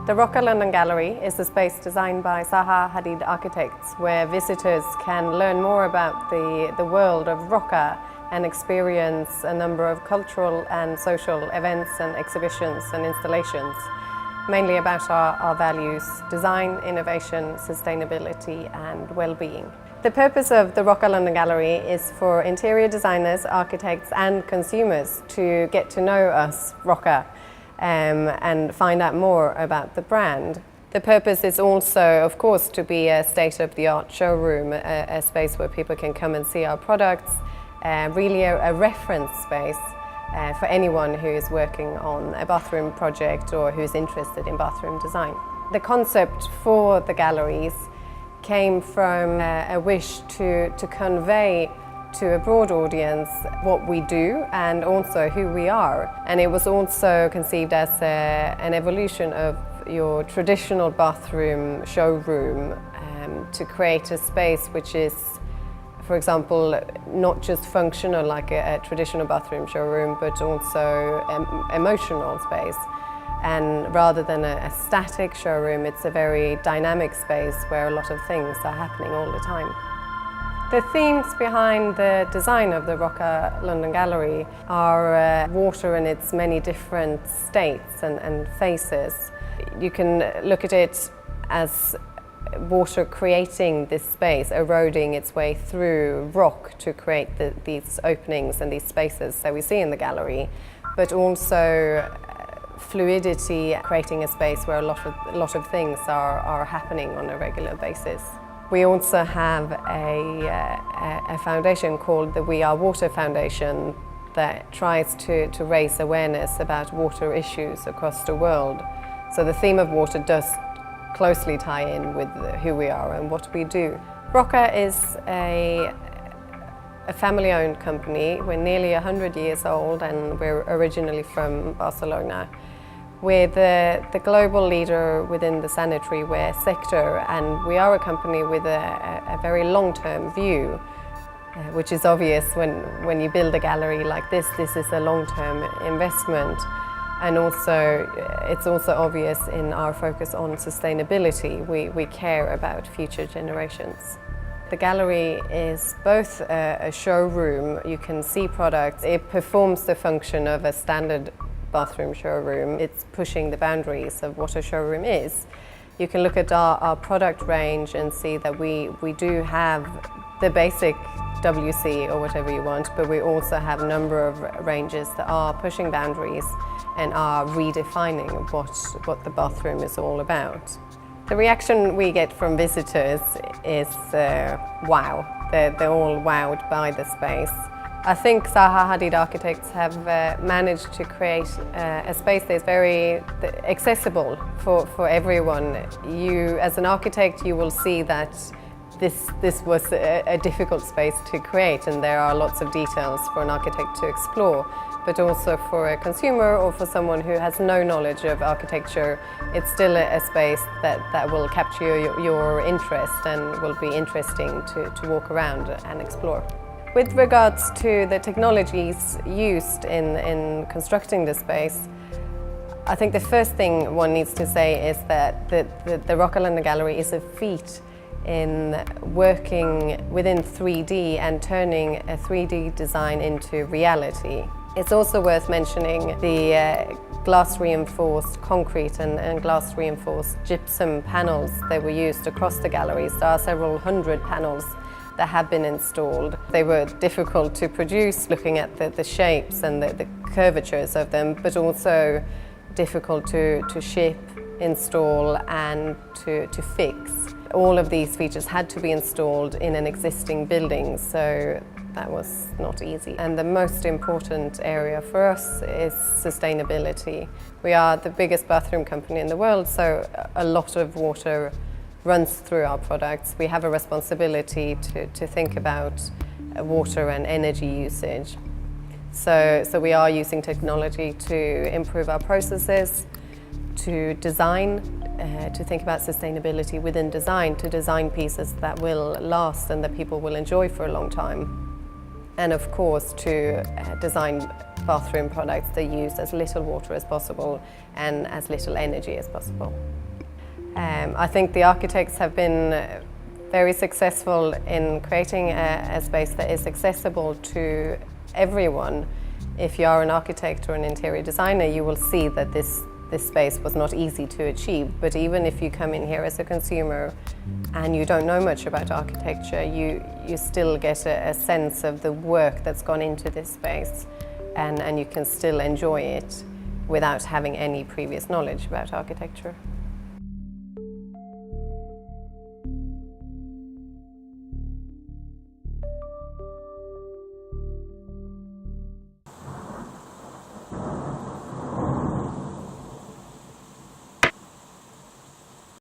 The Roca London Gallery is a space designed by Zaha Hadid Architects where visitors can learn more about the world of Roca and experience a number of cultural and social events and exhibitions and installations, mainly about our values: design, innovation, sustainability and well-being. The purpose of the Roca London Gallery is for interior designers, architects and consumers to get to know us, Roca, and find out more about the brand. The purpose is also, of course, to be a state-of-the-art showroom, a space where people can come and see our products, really a reference space for anyone who is working on a bathroom project or who's interested in bathroom design. The concept for the galleries came from a wish to convey to a broad audience what we do and also who we are. And it was also conceived as an evolution of your traditional bathroom showroom to create a space which is, for example, not just functional like a traditional bathroom showroom, but also emotional space. And rather than a static showroom, it's a very dynamic space where a lot of things are happening all the time. The themes behind the design of the Roca London Gallery are water in its many different states and phases. You can look at it as water creating this space, eroding its way through rock to create these openings and these spaces that we see in the gallery, but also fluidity, creating a space where a lot of things are happening on a regular basis. We also have a foundation called the We Are Water Foundation that tries to raise awareness about water issues across the world. So the theme of water does closely tie in with who we are and what we do. Roca is a family-owned company. We're nearly 100 years old and we're originally from Barcelona. We're the global leader within the sanitary ware sector, and we are a company with a very long-term view, which is obvious when you build a gallery like this. This is a long-term investment, and also it's also obvious in our focus on sustainability. We care about future generations. The gallery is both a showroom. You can see products. It performs the function of a standard bathroom showroom. It's pushing the boundaries of what a showroom is. You can look at our product range and see that we do have the basic WC or whatever you want, but we also have a number of ranges that are pushing boundaries and are redefining what the bathroom is all about. The reaction we get from visitors is wow. They're all wowed by the space. I think Zaha Hadid Architects have managed to create a space that is very accessible for everyone. You, as an architect, you will see that this was a difficult space to create, and there are lots of details for an architect to explore. But also for a consumer or for someone who has no knowledge of architecture, it's still a space that will capture your interest and will be interesting to walk around and explore. With regards to the technologies used in constructing the space, I think the first thing one needs to say is that the Roca London Gallery is a feat in working within 3D and turning a 3D design into reality. It's also worth mentioning the glass-reinforced concrete and glass-reinforced gypsum panels that were used across the galleries. There are several hundred panels that have been installed. They were difficult to produce, looking at the shapes and the curvatures of them, but also difficult to ship, install and to fix. All of these features had to be installed in an existing building, so that was not easy. And the most important area for us is sustainability. We are the biggest bathroom company in the world, so a lot of water runs through our products. We have a responsibility to think about water and energy usage. So we are using technology to improve our processes, to design, to think about sustainability within design, to design pieces that will last and that people will enjoy for a long time. And of course to design bathroom products, they use as little water as possible and as little energy as possible. I think the architects have been very successful in creating a space that is accessible to everyone. If you are an architect or an interior designer, you will see that this space was not easy to achieve. But even if you come in here as a consumer and you don't know much about architecture, you still get a sense of the work that's gone into this space, and you can still enjoy it without having any previous knowledge about architecture.